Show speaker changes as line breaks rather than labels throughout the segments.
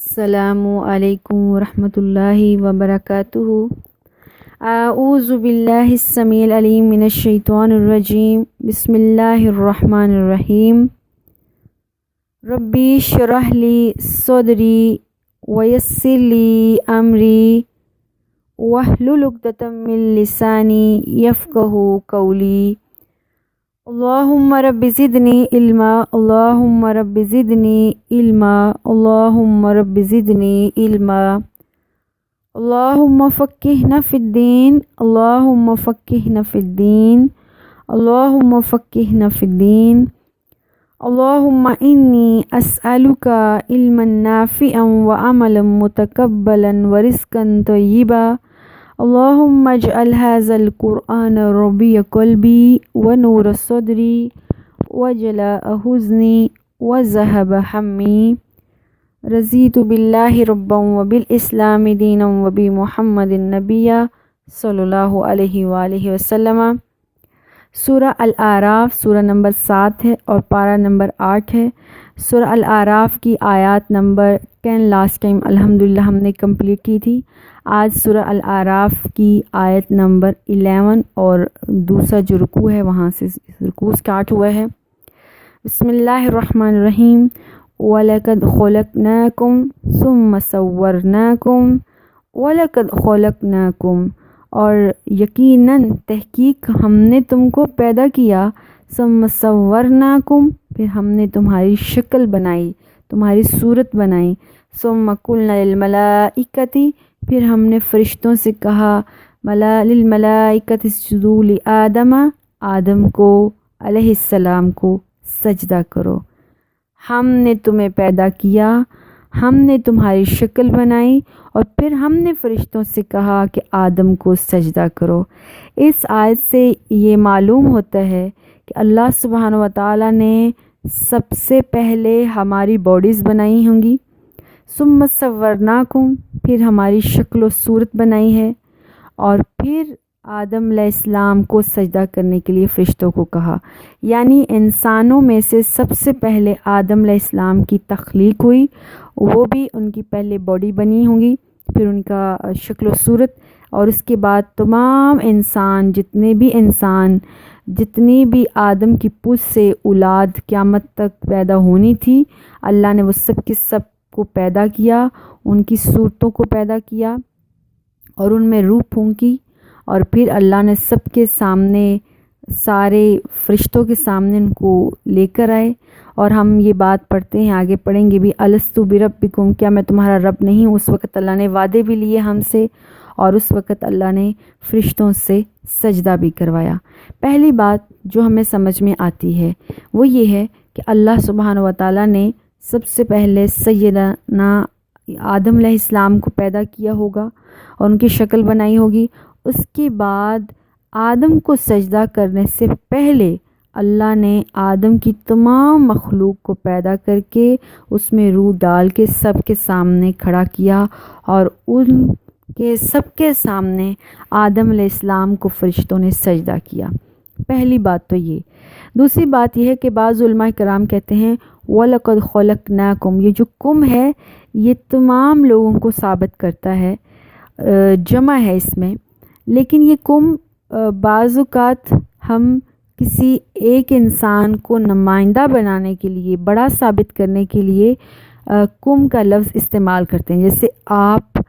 السلام علیکم ورحمۃ اللہ وبرکاتہ۔ اعوذ باللہ السمیع العلیم من الشیطان الرجیم، بسم اللہ الرحمن الرحیم۔ ربی اشرح لی صدری ویسر لی امری واحلل عقدۃ من لسانی یفقہوا قولی۔ اللہم رب زدنی علما، اللہم رب زدنی علما، اللہم رب زدنی علما۔ اللہم فقہنا فی الدین، اللہم فقہنا فی الدین، اللہم فقہنا فی الدین۔ اللہم انی اسألک علما نافعا وعملا متقبلا ورزقا طیبا۔ اللہم اجعل ھذا القرآن ربیع قلبی ونور صدری وجلاء حزنی وذہب ہمی۔ رضیت باللہ ربا وبالاسلام دینا وبمحمد نبیا صلی اللہ علیہ وآلہ وسلم۔ سورہ الاعراف سورہ نمبر 7 ہے اور پارہ نمبر 8 ہے۔ سورہ الاعراف کی آیات نمبر 10 لاسٹ ٹائم الحمدللہ ہم نے کمپلیٹ کی تھی۔ آج سورہ الاعراف کی آیت نمبر 11 اور دوسرا جو رکوع ہے وہاں سے رکوع سٹارٹ ہوا ہے۔ بسم اللہ الرحمن الرحیم۔ وَلَقَدْ خَلَقْنَاكُمْ ثُمَّ صَوَّرْنَاكُمْ وَلَقَدْ خَلَقْنَاكُمْ، اور یقیناً تحقیق ہم نے تم کو پیدا کیا، ثُمَّ صَوَّرْنَاكُمْ، پھر ہم نے تمہاری شکل بنائی، تمہاری صورت بنائی، ثُمَّ قُلْنَا لِلْمَلَائِكَةِ، پھر ہم نے فرشتوں سے کہا، لِلْمَلَائِكَةِ اسْجُدُوا لِآدَمَ، آدم کو علیہ السلام کو سجدہ کرو۔ ہم نے تمہیں پیدا کیا، ہم نے تمہاری شکل بنائی، اور پھر ہم نے فرشتوں سے کہا کہ آدم کو سجدہ کرو۔ اس آیت سے یہ معلوم ہوتا ہے کہ اللہ سبحانہ و تعالیٰ نے سب سے پہلے ہماری باڈیز بنائی ہوں گی، ثم صورناکم، پھر ہماری شکل و صورت بنائی ہے، اور پھر آدم علیہ السلام کو سجدہ کرنے کے لیے فرشتوں کو کہا۔ یعنی انسانوں میں سے سب سے پہلے آدم علیہ السلام کی تخلیق ہوئی، وہ بھی ان کی پہلے باڈی بنی ہوں گی، پھر ان کا شکل و صورت، اور اس کے بعد تمام انسان جتنی بھی آدم کی پوچھ سے اولاد قیامت تک پیدا ہونی تھی، اللہ نے وہ سب کے سب کو پیدا کیا، ان کی صورتوں کو پیدا کیا اور ان میں روح پھونکی، اور پھر اللہ نے سب کے سامنے، سارے فرشتوں کے سامنے ان کو لے کر آئے۔ اور ہم یہ بات پڑھتے ہیں، آگے پڑھیں گے بھی، الست بربکم، کیا میں تمہارا رب نہیں ہوں؟ اس وقت اللہ نے وعدے بھی لیے ہم سے، اور اس وقت اللہ نے فرشتوں سے سجدہ بھی کروایا۔ پہلی بات جو ہمیں سمجھ میں آتی ہے وہ یہ ہے کہ اللہ سبحانہ و تعالیٰ نے سب سے پہلے سیدنا آدم علیہ السلام کو پیدا کیا ہوگا اور ان کی شکل بنائی ہوگی۔ اس کے بعد آدم کو سجدہ کرنے سے پہلے اللہ نے آدم کی تمام مخلوق کو پیدا کر کے اس میں روح ڈال کے سب کے سامنے کھڑا کیا، اور ان کے سب کے سامنے آدم علیہ السلام کو فرشتوں نے سجدہ کیا۔ پہلی بات تو یہ۔ دوسری بات یہ ہے کہ بعض علماء کرام کہتے ہیں وَلَقَدْ خَلَقْنَاكُمْ، یہ جو کم ہے یہ تمام لوگوں کو ثابت کرتا ہے، جمع ہے اس میں، لیکن یہ کم بعض اوقات ہم کسی ایک انسان کو نمائندہ بنانے کے لیے، بڑا ثابت کرنے کے لیے کم کا لفظ استعمال کرتے ہیں، جیسے آپ،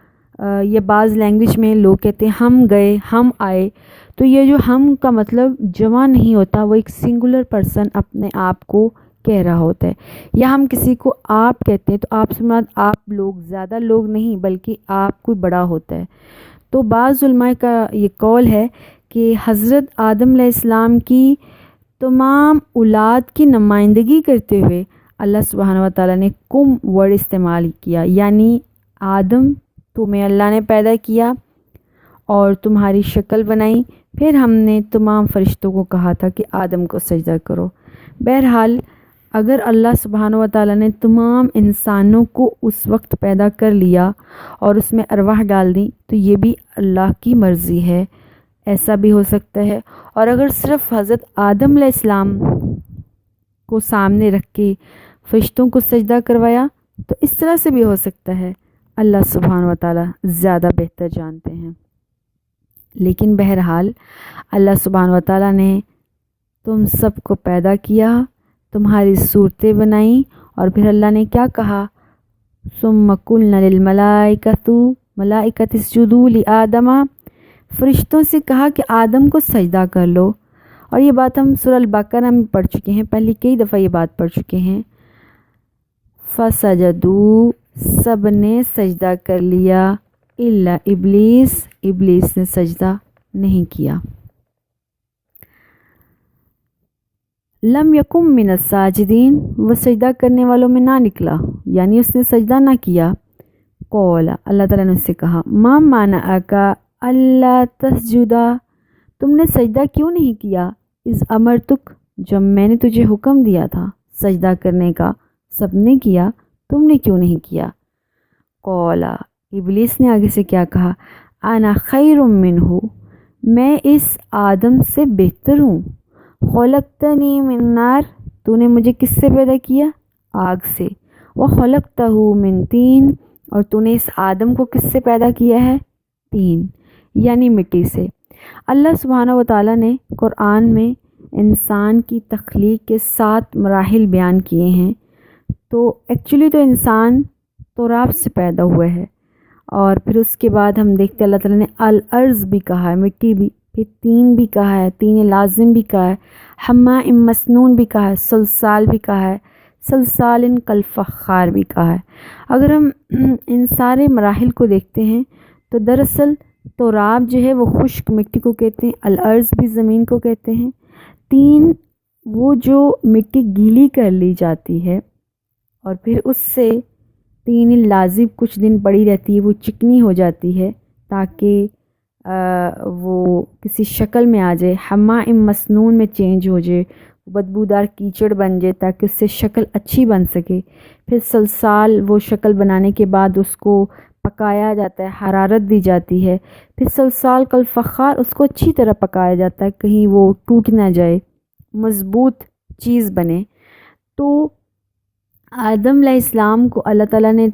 یا بعض لینگویج میں لوگ کہتے ہیں ہم گئے، ہم آئے، تو یہ جو ہم کا مطلب جمع نہیں ہوتا، وہ ایک سنگولر پرسن اپنے آپ کو کہہ رہا ہوتا ہے۔ یا ہم کسی کو آپ کہتے ہیں تو آپ سے مراد آپ لوگ، زیادہ لوگ نہیں، بلکہ آپ کوئی بڑا ہوتا ہے۔ تو بعض علماء کا یہ قول ہے کہ حضرت آدم علیہ السلام کی تمام اولاد کی نمائندگی کرتے ہوئے اللہ سبحانہ و تعالیٰ نے کم ورڈ استعمال کیا، یعنی آدم، تمہیں اللہ نے پیدا کیا اور تمہاری شکل بنائی، پھر ہم نے تمام فرشتوں کو کہا تھا کہ آدم کو سجدہ کرو۔ بہرحال اگر اللہ سبحانہ و تعالیٰ نے تمام انسانوں کو اس وقت پیدا کر لیا اور اس میں ارواح ڈال دی تو یہ بھی اللہ کی مرضی ہے، ایسا بھی ہو سکتا ہے۔ اور اگر صرف حضرت آدم علیہ السلام کو سامنے رکھ کے فرشتوں کو سجدہ کروایا تو اس طرح سے بھی ہو سکتا ہے، اللہ سبحانہ و تعالیٰ زیادہ بہتر جانتے ہیں۔ لیکن بہرحال اللہ سبحانہ و تعالیٰ نے تم سب کو پیدا کیا، تمہاری صورتیں بنائیں، اور پھر اللہ نے کیا کہا؟ ثم قلنا للملائکۃ اسجدوا لآدم، فرشتوں سے کہا کہ آدم کو سجدہ کر لو۔ اور یہ بات ہم سورہ البقرہ میں پڑھ چکے ہیں، پہلے کئی دفعہ یہ بات پڑھ چکے ہیں۔ فسجدوا، سب نے سجدہ کر لیا، الا ابلیس، ابلیس نے سجدہ نہیں کیا۔ لم یکن من الساجدین، وہ سجدہ کرنے والوں میں نہ نکلا، یعنی اس نے سجدہ نہ کیا۔ قول، اللہ تعالیٰ نے اس سے کہا، ما منعک الا تسجدا، تم نے سجدہ کیوں نہیں کیا؟ اذ امرتک، جب میں نے تجھے حکم دیا تھا سجدہ کرنے کا، سب نے کیا، تم نے کیوں نہیں کیا؟ قول، ابلیس نے آگے سے کیا کہا؟ انا خیر منہ، میں اس آدم سے بہتر ہوں۔ خلقتنی من نار، تو نے مجھے کس سے پیدا کیا؟ آگ سے۔ وخلقتہ من طین، اور تو نے اس آدم کو کس سے پیدا کیا ہے؟ طین، یعنی مٹی سے۔ اللہ سبحانہ و تعالیٰ نے قرآن میں انسان کی تخلیق کے 7 مراحل بیان کیے ہیں۔ تو ایکچولی تو انسان تراب سے پیدا ہوا ہے، اور پھر اس کے بعد ہم دیکھتے اللہ تعالیٰ نے الارض بھی کہا ہے، مٹی بھی، پھر تین بھی کہا ہے، تین لازم بھی کہا ہے، حماء مسنون بھی کہا ہے، سلسال بھی کہا ہے، سلسال کالفخار بھی کہا ہے۔ اگر ہم ان سارے مراحل کو دیکھتے ہیں تو دراصل تراب جو ہے وہ خشک مٹی کو کہتے ہیں، الارض بھی زمین کو کہتے ہیں، تین وہ جو مٹی گیلی کر لی جاتی ہے اور پھر اس سے تین لازم کچھ دن پڑی رہتی ہے، وہ چکنی ہو جاتی ہے تاکہ وہ کسی شکل میں آ جائے، حماء مسنون میں چینج ہو جائے، بدبودار کیچڑ بن جائے تاکہ اس سے شکل اچھی بن سکے۔ پھر سلسال، وہ شکل بنانے کے بعد اس کو پکایا جاتا ہے، حرارت دی جاتی ہے۔ پھر سلسال کالفخار، اس کو اچھی طرح پکایا جاتا ہے کہیں وہ ٹوٹ نہ جائے، مضبوط چیز بنے۔ تو آدم علیہ السلام کو اللہ تعالیٰ نے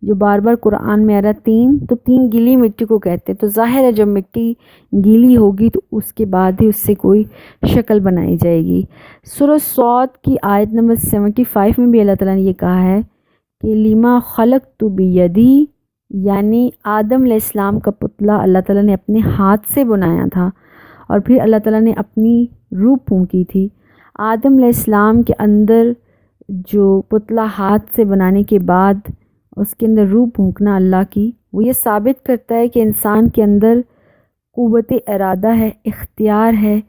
جو بار بار قرآن میں آ رہا تین، تو تین گیلی مٹی کو کہتے ہیں۔ تو ظاہر ہے جب مٹی گیلی ہوگی تو اس کے بعد ہی اس سے کوئی شکل بنائی جائے گی۔ سورہ صاد کی آیت نمبر 75 میں بھی اللہ تعالیٰ نے یہ کہا ہے کہ لما خلقت بیدی، یعنی آدم علیہ السلام کا پتلا اللہ تعالیٰ نے اپنے ہاتھ سے بنایا تھا، اور پھر اللہ تعالیٰ نے اپنی روح پھونکی تھی۔ آدم علیہ السلام کے اندر جو پتلا ہاتھ سے بنانے کے بعد اس کے اندر روح پھونکنا اللہ کی، وہ یہ ثابت کرتا ہے کہ انسان کے اندر قوت ارادہ ہے، اختیار ہے،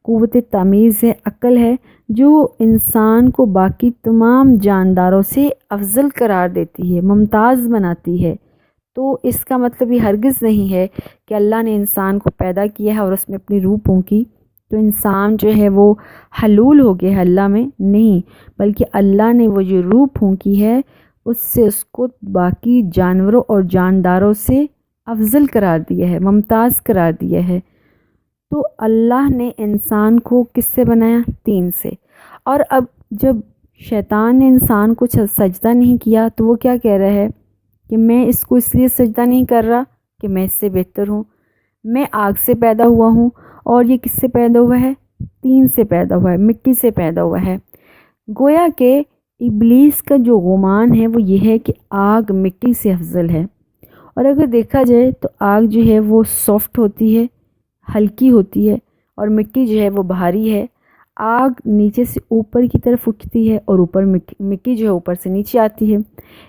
قوت تمیز ہے، عقل ہے، جو انسان کو باقی تمام جانداروں سے افضل قرار دیتی ہے، ممتاز بناتی ہے۔ تو اس کا مطلب یہ ہرگز نہیں ہے کہ اللہ نے انسان کو پیدا کیا ہے اور اس میں اپنی روح پھونکی تو انسان جو ہے وہ حلول ہو گیا ہے اللہ میں، نہیں، بلکہ اللہ نے وہ جو روح پھونکی ہے اس سے اس کو باقی جانوروں اور جانداروں سے افضل قرار دیا ہے، ممتاز قرار دیا ہے۔ تو اللہ نے انسان کو کس سے بنایا؟ تین سے۔ اور اب جب شیطان نے انسان کو سجدہ نہیں کیا تو وہ کیا کہہ رہا ہے کہ میں اس کو اس لیے سجدہ نہیں کر رہا کہ میں اس سے بہتر ہوں، میں آگ سے پیدا ہوا ہوں، اور یہ کس سے پیدا ہوا ہے؟ تین سے پیدا ہوا ہے، مٹی سے پیدا ہوا ہے۔ گویا کہ ابلیس کا جو گمان ہے وہ یہ ہے کہ آگ مٹی سے افضل ہے، اور اگر دیکھا جائے تو آگ جو ہے وہ سافٹ ہوتی ہے، ہلکی ہوتی ہے، اور مٹی جو ہے وہ بھاری ہے۔ آگ نیچے سے اوپر کی طرف اٹھتی ہے اور اوپر مٹی جو ہے اوپر سے نیچے آتی ہے۔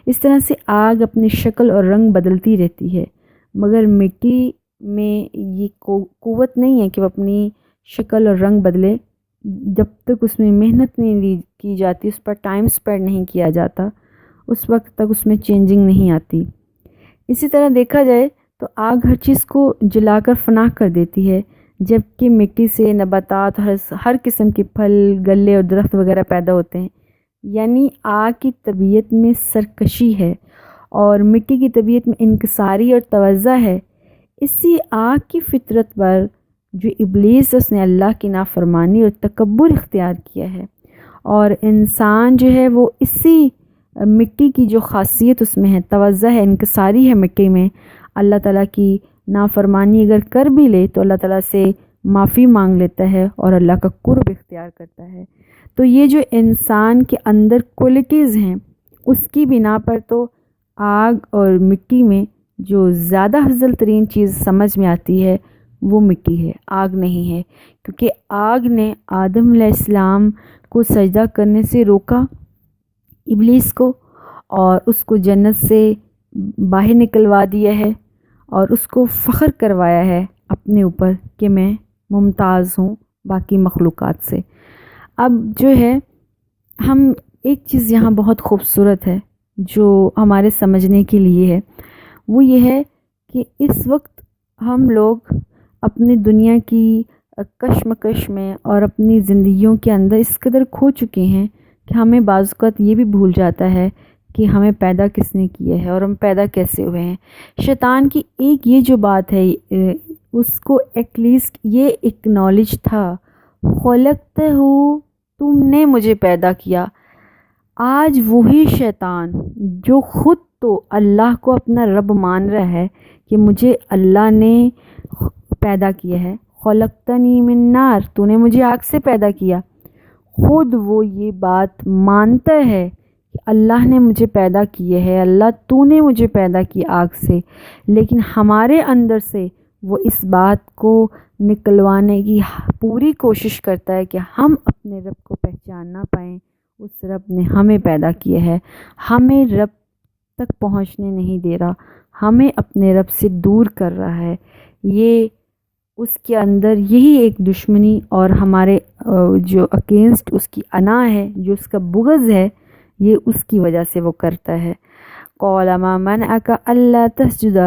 اس طرح سے آگ اپنی شکل اور رنگ بدلتی رہتی ہے، مگر مٹی میں یہ قوت نہیں ہے کہ وہ اپنی شکل اور رنگ بدلے، جب تک اس میں محنت نہیں کی جاتی، اس پر ٹائم سپینڈ نہیں کیا جاتا، اس وقت تک اس میں چینجنگ نہیں آتی۔ اسی طرح دیکھا جائے تو آگ ہر چیز کو جلا کر فنا کر دیتی ہے، جبکہ مٹی سے نباتات، ہر قسم کے پھل، گلے اور درخت وغیرہ پیدا ہوتے ہیں۔ یعنی آگ کی طبیعت میں سرکشی ہے اور مٹی کی طبیعت میں انکساری اور توزع ہے۔ اسی آگ کی فطرت پر جو ابلیس، اس نے اللہ کی نافرمانی اور تکبر اختیار کیا ہے، اور انسان جو ہے وہ اسی مٹی کی جو خاصیت اس میں ہے، توضع ہے، انکساری ہے مٹی میں، اللہ تعالیٰ کی نافرمانی اگر کر بھی لے تو اللہ تعالیٰ سے معافی مانگ لیتا ہے اور اللہ کا قرب اختیار کرتا ہے۔ تو یہ جو انسان کے اندر کوالٹیز ہیں اس کی بنا پر تو آگ اور مٹی میں جو زیادہ افضل ترین چیز سمجھ میں آتی ہے وہ مٹی ہے، آگ نہیں ہے، کیونکہ آگ نے آدم علیہ السلام کو سجدہ کرنے سے روکا، ابلیس کو، اور اس کو جنت سے باہر نکلوا دیا ہے اور اس کو فخر کروایا ہے اپنے اوپر کہ میں ممتاز ہوں باقی مخلوقات سے۔ اب جو ہے ہم ایک چیز یہاں بہت خوبصورت ہے جو ہمارے سمجھنے کے لیے ہے، وہ یہ ہے کہ اس وقت ہم لوگ اپنی دنیا کی کشمکش میں اور اپنی زندگیوں کے اندر اس قدر کھو چکے ہیں کہ ہمیں بعض اوقات یہ بھی بھول جاتا ہے کہ ہمیں پیدا کس نے کیا ہے اور ہم پیدا کیسے ہوئے ہیں۔ شیطان کی ایک یہ جو بات ہے اس کو ایٹ لیسٹ یہ اکنالج تھا، خلقتہ، تم نے مجھے پیدا کیا۔ آج وہی شیطان جو خود تو اللہ کو اپنا رب مان رہا ہے کہ مجھے اللہ نے پیدا کیا ہے، خلقتنی من نار، تو نے مجھے آگ سے پیدا کیا، خود وہ یہ بات مانتا ہے کہ اللہ نے مجھے پیدا کیا ہے، اللہ تو نے مجھے پیدا کیا آگ سے، لیکن ہمارے اندر سے وہ اس بات کو نکلوانے کی پوری کوشش کرتا ہے کہ ہم اپنے رب کو پہچان نہ پائیں۔ اس رب نے ہمیں پیدا کیا ہے، ہمیں رب تک پہنچنے نہیں دے رہا، ہمیں اپنے رب سے دور کر رہا ہے۔ یہ اس کے اندر یہی ایک دشمنی اور ہمارے جو اگینسٹ اس کی انا ہے، جو اس کا بغض ہے، یہ اس کی وجہ سے وہ کرتا ہے۔ قَالَ مَا مَنَعَكَ أَلَّا تَسْجُدَ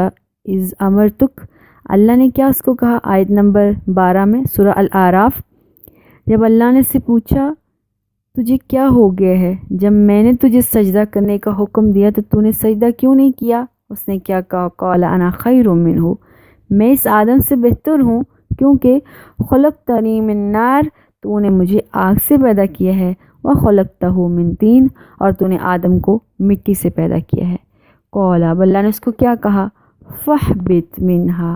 إِذْ أَمَرْتُكَ، اللہ نے کیا اس کو کہا؟ آیت نمبر 12 میں سورہ الاعراف، جب اللہ نے سے پوچھا تجھے کیا ہو گیا ہے، جب میں نے تجھے سجدہ کرنے کا حکم دیا تو نے سجدہ کیوں نہیں کیا؟ اس نے کیا کہا؟ قَالَ أَنَا خَيْرٌ مِّنْهُ، میں اس آدم سے بہتر ہوں، کیونکہ خلقتنی من نار، تو نے مجھے آگ سے پیدا کیا ہے، وخلقتہ من طین، اور تو نے آدم کو مٹی سے پیدا کیا ہے۔ قال، اب اللہ نے اس کو کیا کہا؟ فاہبط منہا،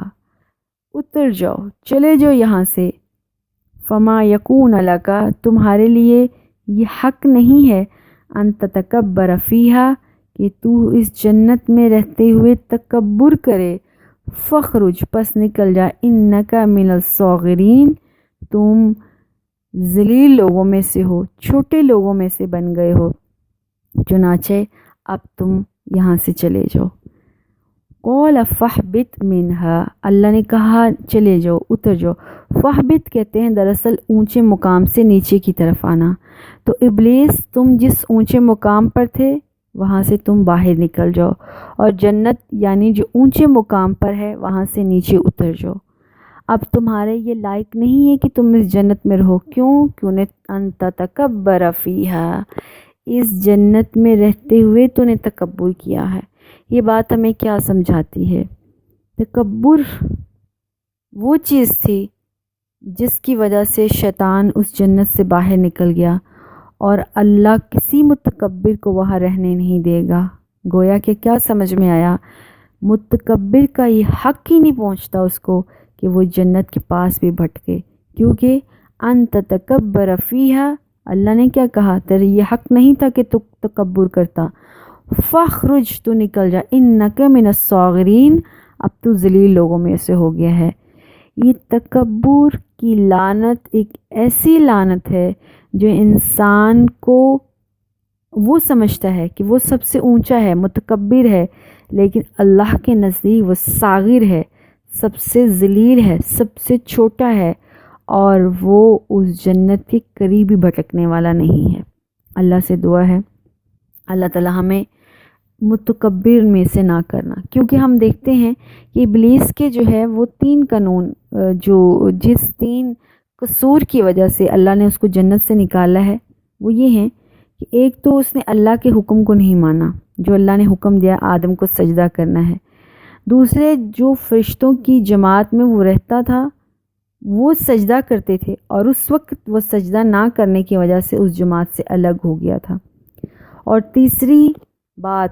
اتر جاؤ، چلے جاؤ یہاں سے، فما یکون لک، تمہارے لیے یہ حق نہیں ہے، ان تتکبر فیہا، کہ تو اس جنت میں رہتے ہوئے تکبر کرے، فخرج، پس نکل جا، انکا من الصاغرین، تم ذلیل لوگوں میں سے ہو، چھوٹے لوگوں میں سے بن گئے ہو، چنانچہ اب تم یہاں سے چلے جاؤ۔ قال فاہبط منہا، اللہ نے کہا چلے جاؤ، اتر جاؤ۔ فاہبط کہتے ہیں دراصل اونچے مقام سے نیچے کی طرف آنا، تو ابلیس تم جس اونچے مقام پر تھے وہاں سے تم باہر نکل جاؤ، اور جنت یعنی جو اونچے مقام پر ہے وہاں سے نیچے اتر جاؤ۔ اب تمہارے یہ لائق نہیں ہے کہ تم اس جنت میں رہو، کیوں نے انت تکبر فیہا، اس جنت میں رہتے ہوئے تو نے تکبر کیا ہے۔ یہ بات ہمیں کیا سمجھاتی ہے؟ تکبر وہ چیز تھی جس کی وجہ سے شیطان اس جنت سے باہر نکل گیا، اور اللہ کسی متکبر کو وہاں رہنے نہیں دے گا۔ گویا کہ کیا سمجھ میں آیا؟ متکبر کا یہ حق ہی نہیں پہنچتا اس کو کہ وہ جنت کے پاس بھی بھٹکے، کیونکہ انت تکبر فیہا، اللہ نے کیا کہا؟ تیرے یہ حق نہیں تھا کہ تو تکبر کرتا۔ فخرج، تو نکل جا، انک من الصاغرین، اب تو ذلیل لوگوں میں سے ہو گیا ہے۔ یہ تکبر کی لعنت ایک ایسی لعنت ہے جو انسان کو وہ سمجھتا ہے کہ وہ سب سے اونچا ہے، متکبر ہے، لیکن اللہ کے نزدیک وہ صاغر ہے، سب سے ذلیل ہے، سب سے چھوٹا ہے، اور وہ اس جنت کے قریب بھی بھٹکنے والا نہیں ہے۔ اللہ سے دعا ہے اللہ تعالی ہمیں متکبر میں سے نہ کرنا، کیونکہ ہم دیکھتے ہیں کہ ابلیس کے جو ہے وہ 3 قانون، جو جس 3 قصور کی وجہ سے اللہ نے اس کو جنت سے نکالا ہے، وہ یہ ہیں کہ ایک تو اس نے اللہ کے حکم کو نہیں مانا، جو اللہ نے حکم دیا آدم کو سجدہ کرنا ہے۔ دوسرے، جو فرشتوں کی جماعت میں وہ رہتا تھا وہ سجدہ کرتے تھے، اور اس وقت وہ سجدہ نہ کرنے کی وجہ سے اس جماعت سے الگ ہو گیا تھا۔ اور تیسری بات،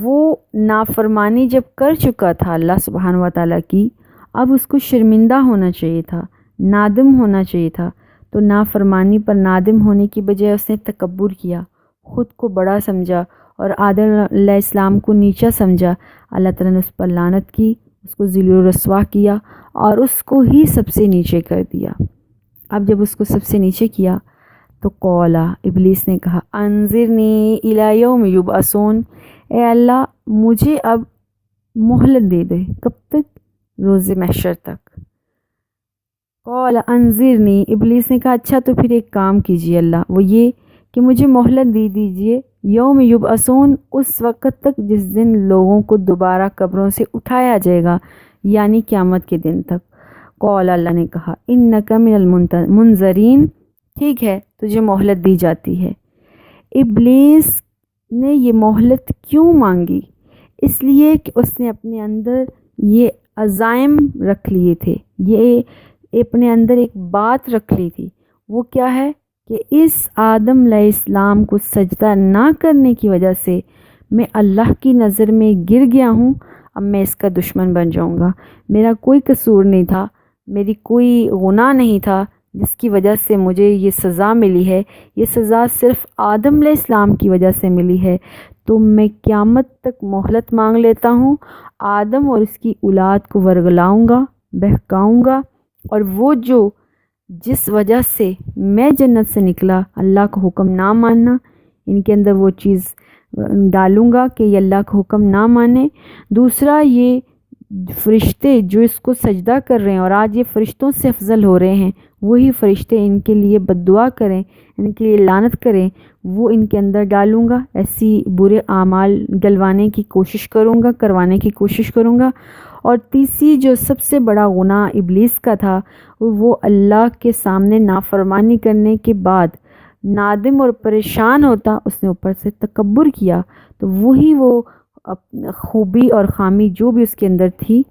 وہ نافرمانی جب کر چکا تھا اللہ سبحانہ و تعالیٰ کی، اب اس کو شرمندہ ہونا چاہیے تھا، نادم ہونا چاہیے تھا، تو نافرمانی پر نادم ہونے کی بجائے اس نے تکبر کیا، خود کو بڑا سمجھا اور آدم علیہ السلام کو نیچا سمجھا۔ اللہ تعالیٰ نے اس پر لعنت کی، اس کو ذلیل و رسوا کیا اور اس کو ہی سب سے نیچے کر دیا۔ اب جب اس کو سب سے نیچے کیا تو قولا، ابلیس نے کہا، انظرنی الی یوم یبعثون، اے اللہ مجھے اب مہلت دے دے، کب تک؟ روز محشر تک۔ قال انظرنی، ابلیس نے کہا اچھا تو پھر ایک کام کیجیے اللہ، وہ یہ کہ مجھے مہلت دے دیجیے یوم یبعثون، اس وقت تک جس دن لوگوں کو دوبارہ قبروں سے اٹھایا جائے گا، یعنی قیامت کے دن تک۔ قال، اللہ نے کہا، انک من المنظرین، ٹھیک ہے تجھے مہلت دی جاتی ہے۔ ابلیس نے یہ مہلت کیوں مانگی؟ اس لیے کہ اس نے اپنے اندر یہ عزائم رکھ لیے تھے، یہ اپنے اندر ایک بات رکھ لی تھی۔ وہ کیا ہے کہ اس آدم علیہ السلام کو سجدہ نہ کرنے کی وجہ سے میں اللہ کی نظر میں گر گیا ہوں، اب میں اس کا دشمن بن جاؤں گا۔ میرا کوئی قصور نہیں تھا، میری کوئی گناہ نہیں تھا جس کی وجہ سے مجھے یہ سزا ملی ہے، یہ سزا صرف آدم علیہ السلام کی وجہ سے ملی ہے، تو میں قیامت تک مہلت مانگ لیتا ہوں، آدم اور اس کی اولاد کو ورگلاؤں گا، بہکاؤں گا، اور وہ جو جس وجہ سے میں جنت سے نکلا، اللہ کا حکم نہ ماننا، ان کے اندر وہ چیز ڈالوں گا کہ یہ اللہ کا حکم نہ مانے۔ دوسرا، یہ فرشتے جو اس کو سجدہ کر رہے ہیں اور آج یہ فرشتوں سے افضل ہو رہے ہیں، وہی فرشتے ان کے لیے بد دعا کریں، ان کے لیے لعنت کریں، وہ ان کے اندر ڈالوں گا، ایسی برے اعمال ڈلوانے کی کوشش کروں گا، کروانے کی کوشش کروں گا۔ اور تیسری جو سب سے بڑا گناہ ابلیس کا تھا، وہ اللہ کے سامنے نافرمانی کرنے کے بعد نادم اور پریشان ہوتا، اس نے اوپر سے تکبر کیا، تو وہی وہ خوبی اور خامی جو بھی اس کے اندر تھی،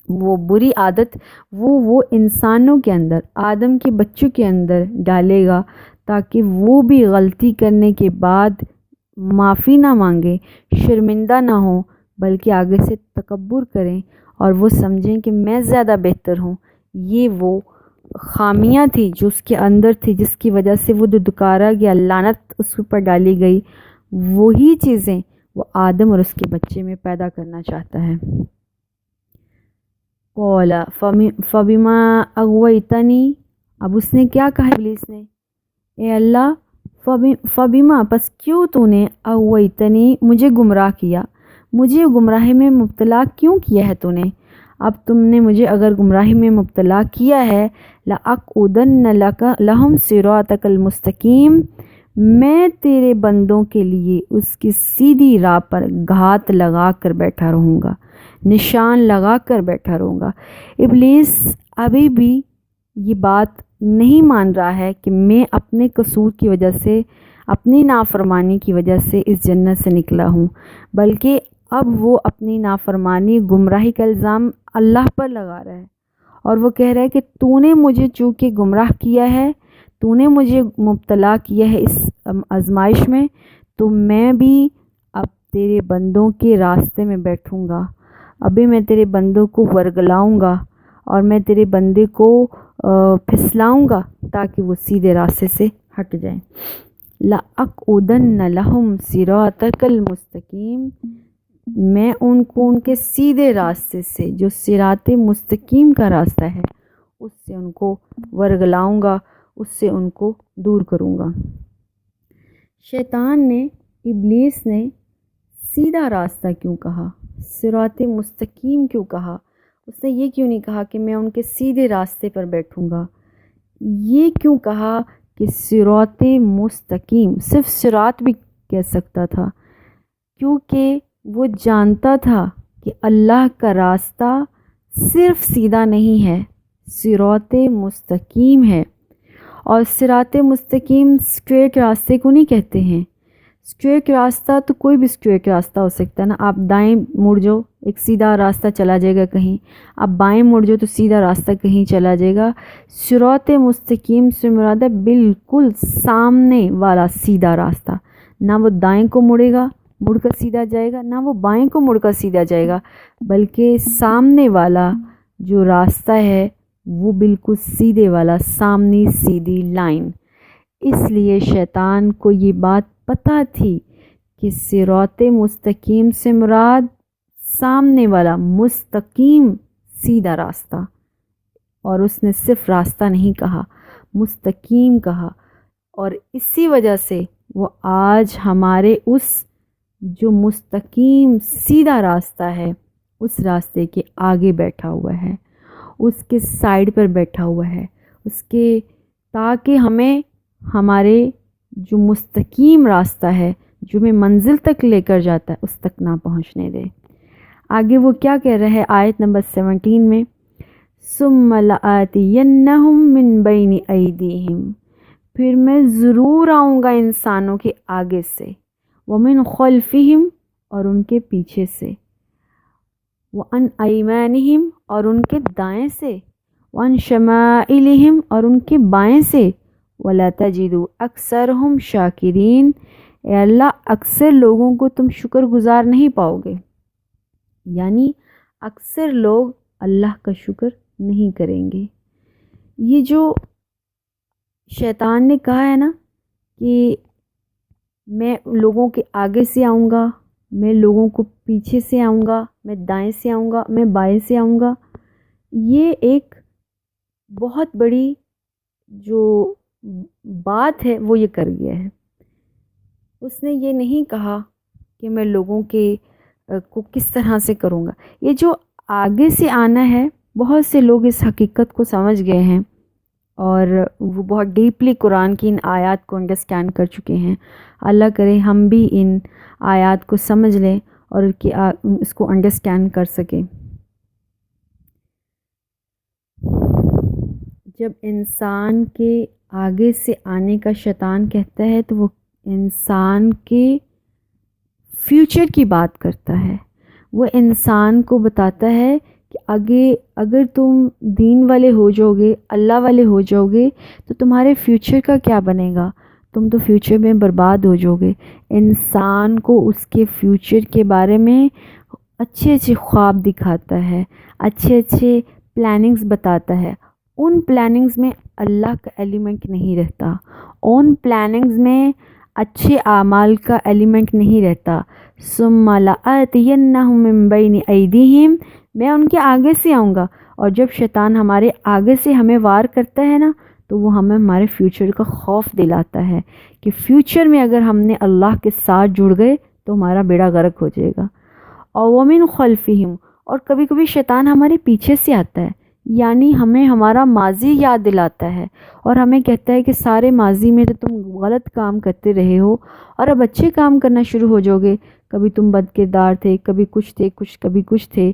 وہ بری عادت، وہ انسانوں کے اندر، آدم کے بچوں کے اندر ڈالے گا، تاکہ وہ بھی غلطی کرنے کے بعد معافی نہ مانگیں، شرمندہ نہ ہوں، بلکہ آگے سے تکبر کریں اور وہ سمجھیں کہ میں زیادہ بہتر ہوں۔ یہ وہ خامیاں تھی جو اس کے اندر تھی، جس کی وجہ سے وہ دھتکارا گیا، لعنت اس پر ڈالی گئی، وہی چیزیں وہ آدم اور اس کے بچے میں پیدا کرنا چاہتا ہے۔ قال فبما اغویتنی، اب اس نے کیا کہا ابلیس نے، اے اللہ فبما، پس کیوں تو نے اغویتنی، مجھے گمراہ کیا، مجھے گمراہی میں مبتلا کیوں کیا ہے تو نے؟ اب تم نے مجھے اگر گمراہی میں مبتلا کیا ہے، لَأَقْعُدَنَّ لَكَ لَهُمْ صِرَاطَكَ الْمُسْتَقِيمَ، میں تیرے بندوں کے لیے اس کی سیدھی راہ پر گھات لگا کر بیٹھا رہوں گا، نشان لگا کر بیٹھا رہوں گا۔ ابلیس ابھی بھی یہ بات نہیں مان رہا ہے کہ میں اپنے قصور کی وجہ سے، اپنی نافرمانی کی وجہ سے اس جنت سے نکلا ہوں، بلکہ اب وہ اپنی نافرمانی، گمراہی کا الزام اللہ پر لگا رہا ہے، اور وہ کہہ رہا ہے کہ تو نے مجھے چونکہ گمراہ کیا ہے، تو نے مجھے مبتلا کیا ہے اس آزمائش میں، تو میں بھی اب تیرے بندوں کے راستے میں بیٹھوں گا، ابھی میں تیرے بندوں کو ورگلاؤں گا اور میں تیرے بندے کو پھسلاؤں گا تاکہ وہ سیدھے راستے سے ہٹ جائیں۔ لَأَقْعُدَنَّ لَهُمْ صِرَاطَكَ الْمُسْتَقِيمَ، میں ان کو ان کے سیدھے راستے سے، جو صراط مستقیم کا راستہ ہے، اس سے ان کو ورگلاؤں گا، اس سے ان کو دور کروں گا۔ شیطان نے، ابلیس نے سیدھا راستہ کیوں کہا، صراط مستقیم کیوں کہا؟ اس نے یہ کیوں نہیں کہا کہ میں ان کے سیدھے راستے پر بیٹھوں گا؟ یہ کیوں کہا کہ صراط مستقیم؟ صرف صراط بھی کہہ سکتا تھا، کیونکہ وہ جانتا تھا کہ اللہ کا راستہ صرف سیدھا نہیں ہے، صراط مستقیم ہے، اور صراط مستقیم اسٹریٹ راستے کو نہیں کہتے ہیں۔ اسٹریٹ راستہ تو کوئی بھی اسٹریٹ راستہ ہو سکتا ہے نا، آپ دائیں مڑ جاؤ ایک سیدھا راستہ چلا جائے گا کہیں، آپ بائیں مڑ جاؤ تو سیدھا راستہ کہیں چلا جائے گا۔ صراط مستقیم سے مراد ہے بالکل سامنے والا سیدھا راستہ، نہ وہ دائیں کو مڑ کر سیدھا جائے گا، نہ وہ بائیں کو مڑ کر سیدھا جائے گا، بلکہ سامنے والا جو راستہ ہے وہ بالکل سیدھے والا، سامنے سیدھی لائن۔ اس لیے شیطان کو یہ بات پتہ تھی کہ صراط مستقیم سے مراد سامنے والا مستقیم سیدھا راستہ، اور اس نے صرف راستہ نہیں کہا، مستقیم کہا، اور اسی وجہ سے وہ آج ہمارے اس جو مستقیم سیدھا راستہ ہے اس راستے کے آگے بیٹھا ہوا ہے، اس کے سائیڈ پر بیٹھا ہوا ہے، اس کے تاکہ ہمیں ہمارے جو مستقیم راستہ ہے جو ہمیں منزل تک لے کر جاتا ہے اس تک نہ پہنچنے دے۔ آگے وہ کیا کہہ رہے ہیں آیت نمبر 17 میں، ثُمَّ لَآتِيَنَّهُم مِّن بَيْنِ أَيْدِيهِمْ، پھر میں ضرور آؤں گا انسانوں کے آگے سے، وَمِن خَلْفِهِمْ، اور ان کے پیچھے سے، وَعَنْ أَيْمَانِهِمْ، اور ان کے دائیں سے، وَعَنْ شَمَائِلِهِمْ، اور ان کے بائیں سے، وَلَا تَجِدُ أَكْثَرَهُمْ شَاكِرِينَ، اے اللہ اکثر لوگوں کو تم شکر گزار نہیں پاؤ گے، یعنی اکثر لوگ اللہ کا شکر نہیں کریں گے۔ یہ جو شیطان نے کہا ہے نا کہ میں لوگوں کے آگے سے آؤں گا، میں لوگوں کو پیچھے سے آؤں گا، میں دائیں سے آؤں گا، میں بائیں سے آؤں گا، یہ ایک بہت بڑی جو بات ہے وہ یہ کر گیا ہے۔ اس نے یہ نہیں کہا کہ میں لوگوں کے کو کس طرح سے کروں گا۔ یہ جو آگے سے آنا ہے، بہت سے لوگ اس حقیقت کو سمجھ گئے ہیں اور وہ بہت ڈیپلی قرآن کی ان آیات کو انڈرسٹینڈ کر چکے ہیں۔ اللہ کرے ہم بھی ان آیات کو سمجھ لیں اور اس کو انڈرسٹینڈ کر سکیں۔ جب انسان کے آگے سے آنے کا شیطان کہتا ہے تو وہ انسان کے فیوچر کی بات کرتا ہے، وہ انسان کو بتاتا ہے کہ اگر تم دین والے ہو جاؤ گے، اللہ والے ہو جاؤ گے تو تمہارے فیوچر کا کیا بنے گا، تم تو فیوچر میں برباد ہو جاؤ گے۔ انسان کو اس کے فیوچر کے بارے میں اچھے اچھے خواب دکھاتا ہے، اچھے اچھے پلاننگز بتاتا ہے۔ ان پلاننگز میں اللہ کا ایلیمنٹ نہیں رہتا، ان پلاننگز میں اچھے اعمال کا ایلیمنٹ نہیں رہتا۔ ثُمَّ لَآتِيَنَّهُم مِّن بَيْنِ أَيْدِيهِمْ، میں ان کے آگے سے آؤں گا۔ اور جب شیطان ہمارے آگے سے ہمیں وار کرتا ہے نا تو وہ ہمیں ہمارے فیوچر کا خوف دلاتا ہے کہ فیوچر میں اگر ہم نے اللہ کے ساتھ جڑ گئے تو ہمارا بیڑا غرق ہو جائے گا۔ اور وَمِن خَلْفِهِمْ، اور کبھی کبھی شیطان ہمارے پیچھے سے آتا ہے، یعنی ہمیں ہمارا ماضی یاد دلاتا ہے اور ہمیں کہتا ہے کہ سارے ماضی میں تو تم غلط کام کرتے رہے ہو اور اب اچھے کام کرنا شروع ہو جاؤ گے۔ کبھی تم بد کردار تھے، کبھی کچھ تھے، کبھی کچھ تھے،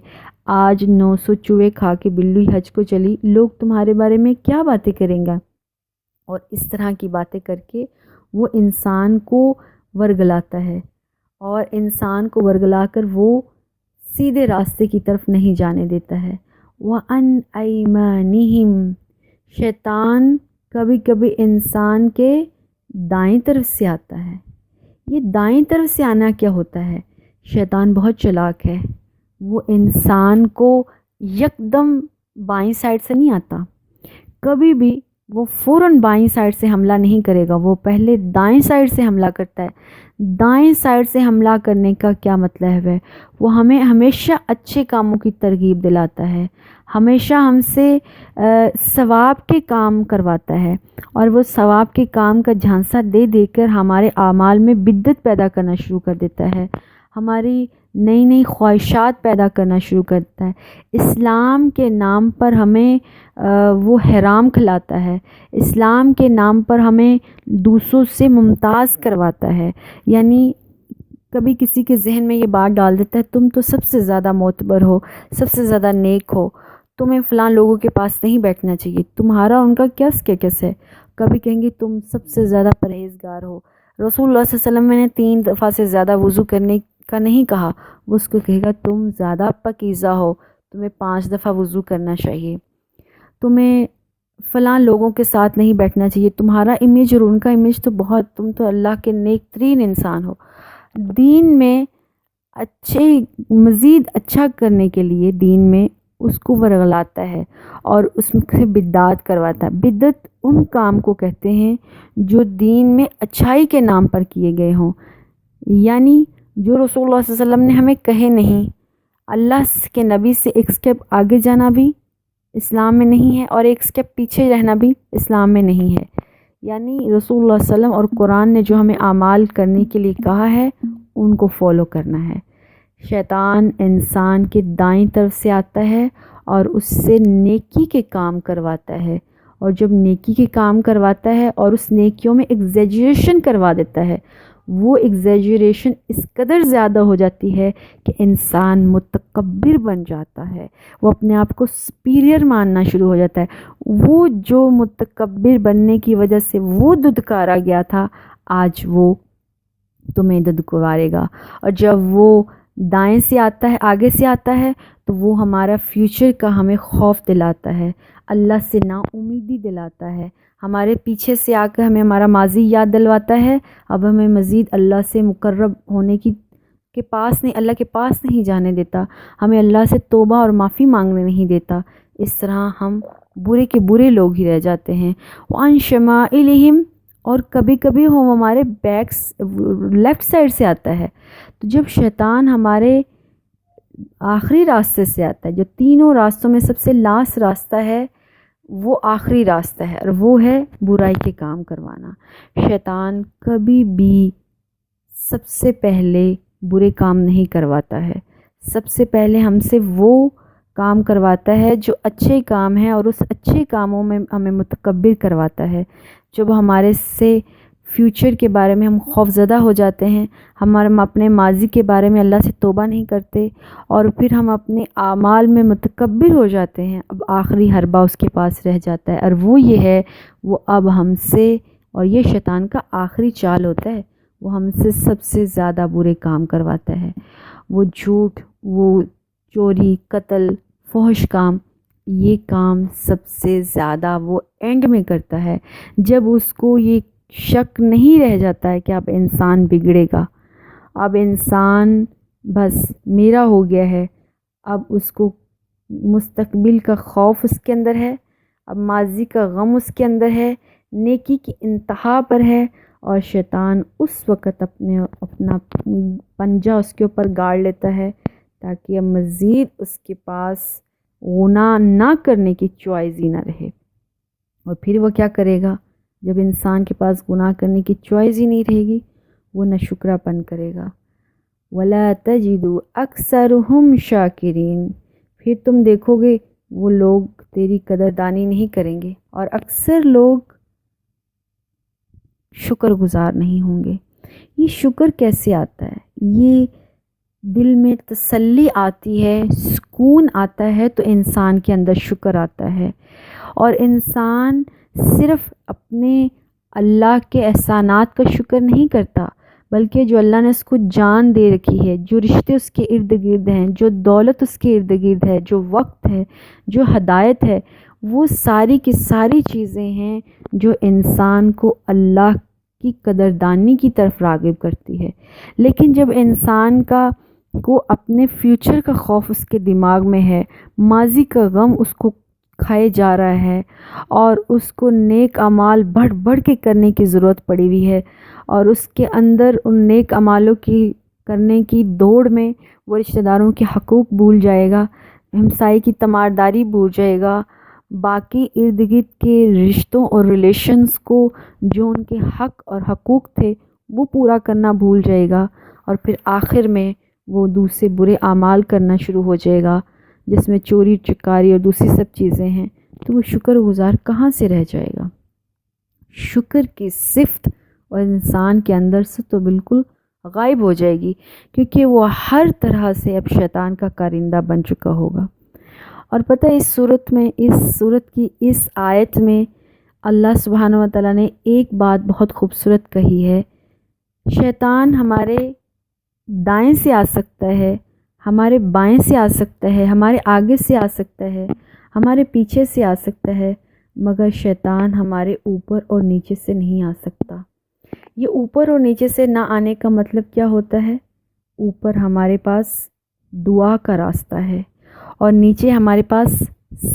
آج 900 چوہے کھا کے بلی حج کو چلی، لوگ تمہارے بارے میں کیا باتیں کریں گا؟ اور اس طرح کی باتیں کر کے وہ انسان کو ورگلاتا ہے، اور انسان کو ورگلا کر وہ سیدھے راستے کی طرف نہیں جانے دیتا ہے۔ وَعَنْ أَيْمَانِهِمْ، شیطان کبھی کبھی انسان کے دائیں طرف سے آتا ہے۔ یہ دائیں طرف سے آنا کیا ہوتا ہے؟ شیطان بہت چلاک ہے، وہ انسان کو یکدم بائیں سائڈ سے نہیں آتا، کبھی بھی وہ فوراً بائیں سائڈ سے حملہ نہیں کرے گا، وہ پہلے دائیں سائڈ سے حملہ کرتا ہے۔ دائیں سائڈ سے حملہ کرنے کا کیا مطلب ہے؟ وہ ہمیں ہمیشہ اچھے کاموں کی ترغیب دلاتا ہے، ہمیشہ ہم سے ثواب کے کام کرواتا ہے، اور وہ ثواب کے کام کا جھانسا دے دے کر ہمارے اعمال میں بدعت پیدا کرنا شروع کر دیتا ہے، ہماری نئی نئی خواہشات پیدا کرنا شروع کرتا ہے۔ اسلام کے نام پر ہمیں وہ حرام کھلاتا ہے، اسلام کے نام پر ہمیں دوسروں سے ممتاز کرواتا ہے، یعنی کبھی کسی کے ذہن میں یہ بات ڈال دیتا ہے تم تو سب سے زیادہ معتبر ہو، سب سے زیادہ نیک ہو، تمہیں فلاں لوگوں کے پاس نہیں بیٹھنا چاہیے، تمہارا ان کا کیا اسٹیٹس ہے؟ کبھی کہیں گے تم سب سے زیادہ پرہیزگار ہو، رسول اللہ صلی اللہ علیہ وسلم نے 3 دفعہ سے زیادہ وضو کرنے کا نہیں کہا، وہ اس کو کہے گا تم زیادہ پاکیزہ ہو، تمہیں 5 دفعہ وضو کرنا چاہیے، تمہیں فلاں لوگوں کے ساتھ نہیں بیٹھنا چاہیے، تمہارا امیج اور ان کا امیج تو بہت، تم تو اللہ کے نیک ترین انسان ہو۔ دین میں مزید اچھا کرنے کے لیے دین میں اس کو ورگلاتا ہے اور اس سے بدعات کرواتا ہے۔ بدعت ان کام کو کہتے ہیں جو دین میں اچھائی کے نام پر کیے گئے ہوں، یعنی جو رسول اللہ صلی اللہ علیہ وسلم نے ہمیں کہے نہیں۔ اللہ کے نبی سے ایک سٹیپ آگے جانا بھی اسلام میں نہیں ہے اور ایک سٹیپ پیچھے رہنا بھی اسلام میں نہیں ہے۔ یعنی رسول اللہ صلی اللہ علیہ وسلم اور قرآن نے جو ہمیں اعمال کرنے کے لیے کہا ہے ان کو فالو کرنا ہے۔ شیطان انسان کے دائیں طرف سے آتا ہے اور اس سے نیکی کے کام کرواتا ہے، اور جب نیکی کے کام کرواتا ہے اور اس نیکیوں میں ایگزیجریشن کروا دیتا ہے، وہ ایگزیجریشن اس قدر زیادہ ہو جاتی ہے کہ انسان متکبر بن جاتا ہے، وہ اپنے آپ کو سپیریئر ماننا شروع ہو جاتا ہے۔ وہ جو متکبر بننے کی وجہ سے وہ دھتکارا گیا تھا، آج وہ تمہیں دھتکارے گا۔ اور جب وہ دائیں سے آتا ہے، آگے سے آتا ہے، تو وہ ہمارا فیوچر کا ہمیں خوف دلاتا ہے، اللہ سے نا امیدی دلاتا ہے، ہمارے پیچھے سے آ کر ہمیں ہمارا ماضی یاد دلواتا ہے۔ اب ہمیں مزید اللہ سے مقرب ہونے کے پاس نہیں، اللہ کے پاس نہیں جانے دیتا، ہمیں اللہ سے توبہ اور معافی مانگنے نہیں دیتا۔ اس طرح ہم برے کے برے لوگ ہی رہ جاتے ہیں۔ وَعَنْ شَمَائِلِهِمْ، اور کبھی کبھی وہ ہمارے لیفٹ سائڈ سے آتا ہے۔ تو جب شیطان ہمارے آخری راستے سے آتا ہے، جو تینوں راستوں میں سب سے لاسٹ راستہ ہے، وہ آخری راستہ ہے، اور وہ ہے برائی کے کام کروانا۔ شیطان کبھی بھی سب سے پہلے برے کام نہیں کرواتا ہے، سب سے پہلے ہم سے وہ کام کرواتا ہے جو اچھے کام ہیں، اور اس اچھے کاموں میں ہمیں متکبر کرواتا ہے۔ جب ہمارے سے فیوچر کے بارے میں ہم خوف زدہ ہو جاتے ہیں، ہم اپنے ماضی کے بارے میں اللہ سے توبہ نہیں کرتے، اور پھر ہم اپنے اعمال میں متکبر ہو جاتے ہیں، اب آخری حربہ اس کے پاس رہ جاتا ہے، اور وہ یہ ہے، وہ اب ہم سے، اور یہ شیطان کا آخری چال ہوتا ہے، وہ ہم سے سب سے زیادہ برے کام کرواتا ہے۔ وہ جھوٹ، وہ چوری، قتل، فحش کام، یہ کام سب سے زیادہ وہ اینڈ میں کرتا ہے، جب اس کو یہ شک نہیں رہ جاتا ہے کہ اب انسان بگڑے گا، اب انسان بس میرا ہو گیا ہے، اب اس کو مستقبل کا خوف اس کے اندر ہے، اب ماضی کا غم اس کے اندر ہے، نیکی کی انتہا پر ہے، اور شیطان اس وقت اپنا پنجہ اس کے اوپر گاڑ لیتا ہے تاکہ اب مزید اس کے پاس گناہ نہ کرنے کی چوائس ہی نہ رہے۔ اور پھر وہ کیا کرے گا؟ جب انسان کے پاس گناہ کرنے کی چوائس ہی نہیں رہے گی، وہ ناشکرا پن کرے گا۔ وَلَا تَجِدُ أَكْثَرُهُمْ شَاكِرِينَ، پھر تم دیکھو گے وہ لوگ تیری قدردانی نہیں کریں گے، اور اکثر لوگ شکر گزار نہیں ہوں گے۔ یہ شکر کیسے آتا ہے؟ یہ دل میں تسلی آتی ہے، سکون آتا ہے تو انسان کے اندر شکر آتا ہے، اور انسان صرف اپنے اللہ کے احسانات کا شکر نہیں کرتا، بلکہ جو اللہ نے اس کو جان دے رکھی ہے، جو رشتے اس کے ارد گرد ہیں، جو دولت اس کے ارد گرد ہے، جو وقت ہے، جو ہدایت ہے، وہ ساری کی ساری چیزیں ہیں جو انسان کو اللہ کی قدردانی کی طرف راغب کرتی ہے۔ لیکن جب انسان کو اپنے فیوچر کا خوف اس کے دماغ میں ہے، ماضی کا غم اس کو کھائے جا رہا ہے، اور اس کو نیک اعمال بڑھ بڑھ کے کرنے کی ضرورت پڑی ہوئی ہے، اور اس کے اندر ان نیک اعمالوں کی کرنے کی دوڑ میں وہ رشتہ داروں کے حقوق بھول جائے گا، ہمسائے کی تیمارداری بھول جائے گا، باقی ارد گرد کے رشتوں اور ریلیشنز کو جو ان کے حق اور حقوق تھے وہ پورا کرنا بھول جائے گا، اور پھر آخر میں وہ دوسرے برے اعمال کرنا شروع ہو جائے گا، جس میں چوری چکاری اور دوسری سب چیزیں ہیں۔ تو وہ شکر گزار کہاں سے رہ جائے گا؟ شکر کی صفت اور انسان کے اندر سے تو بالکل غائب ہو جائے گی، کیونکہ وہ ہر طرح سے اب شیطان کا کارندہ بن چکا ہوگا۔ اور پتہ ہے اس صورت کی اس آیت میں اللہ سبحانہ و تعالیٰ نے ایک بات بہت خوبصورت کہی ہے۔ شیطان ہمارے دائیں سے آ سکتا ہے، ہمارے بائیں سے آ سکتا ہے، ہمارے آگے سے آ سکتا ہے، ہمارے پیچھے سے آ سکتا ہے، مگر شیطان ہمارے اوپر اور نیچے سے نہیں آ سکتا۔ یہ اوپر اور نیچے سے نہ آنے کا مطلب کیا ہوتا ہے؟ اوپر ہمارے پاس دعا کا راستہ ہے اور نیچے ہمارے پاس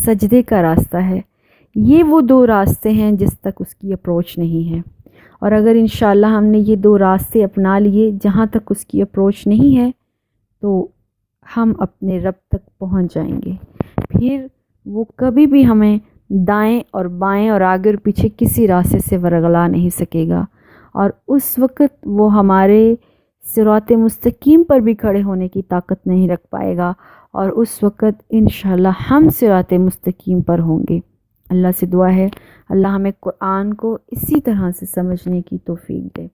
سجدے کا راستہ ہے۔ یہ وہ دو راستے ہیں جس تک اس کی اپروچ نہیں ہے، اور اگر انشاءاللہ ہم نے یہ دو راستے اپنا لیے جہاں تک اس کی اپروچ نہیں ہے تو ہم اپنے رب تک پہنچ جائیں گے۔ پھر وہ کبھی بھی ہمیں دائیں اور بائیں اور آگے اور پیچھے کسی راستے سے ورگلا نہیں سکے گا، اور اس وقت وہ ہمارے صراط مستقیم پر بھی کھڑے ہونے کی طاقت نہیں رکھ پائے گا، اور اس وقت انشاءاللہ ہم صراط مستقیم پر ہوں گے۔ اللہ سے دعا ہے اللہ ہمیں قرآن کو اسی طرح سے سمجھنے کی توفیق دے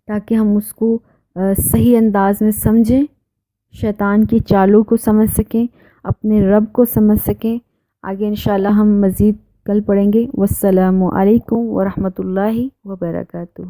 تاکہ ہم اس کو صحیح انداز میں سمجھیں، شیطان کی چالوں کو سمجھ سکیں، اپنے رب کو سمجھ سکیں۔ آگے انشاءاللہ ہم مزید کل پڑھیں گے۔ والسلام علیکم ورحمۃ اللہ وبرکاتہ۔